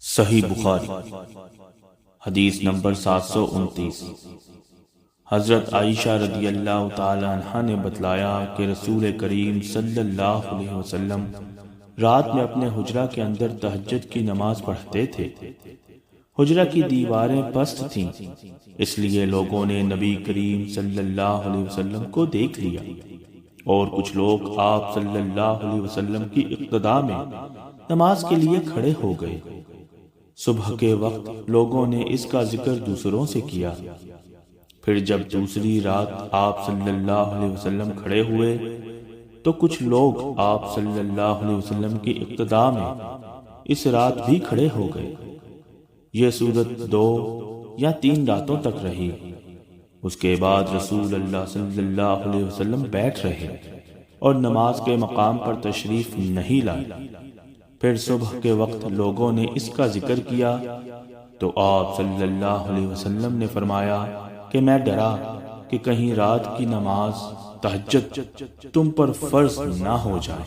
صحیح بخاری حدیث نمبر 729۔ حضرت عائشہ رضی اللہ تعالی عنہ نے بتلایا کہ رسول کریم صلی اللہ علیہ وسلم رات میں اپنے حجرہ کے اندر تہجد کی نماز پڑھتے تھے۔ حجرہ کی دیواریں پست تھیں، اس لیے لوگوں نے نبی کریم صلی اللہ علیہ وسلم کو دیکھ لیا، اور کچھ لوگ آپ صلی اللہ علیہ وسلم کی اقتداء میں نماز کے لیے کھڑے ہو گئے۔ صبح کے وقت لوگوں نے اس کا ذکر دوسروں سے کیا۔ پھر جب دوسری رات آپ صلی اللہ علیہ وسلم کھڑے ہوئے تو کچھ لوگ آپ صلی اللہ علیہ وسلم کی اقتداء میں اس رات بھی کھڑے ہو گئے۔ یہ صورت 2 یا 3 راتوں تک رہی۔ اس کے بعد رسول اللہ صلی اللہ علیہ وسلم بیٹھ رہے اور نماز کے مقام پر تشریف نہیں لائے۔ پھر صبح کے وقت لوگوں نے اس کا ذکر کیا تو آپ صلی اللہ علیہ وسلم نے فرمایا کہ میں ڈرا کہ کہیں رات کی نماز تہجد تم پر فرض نہ ہو جائے۔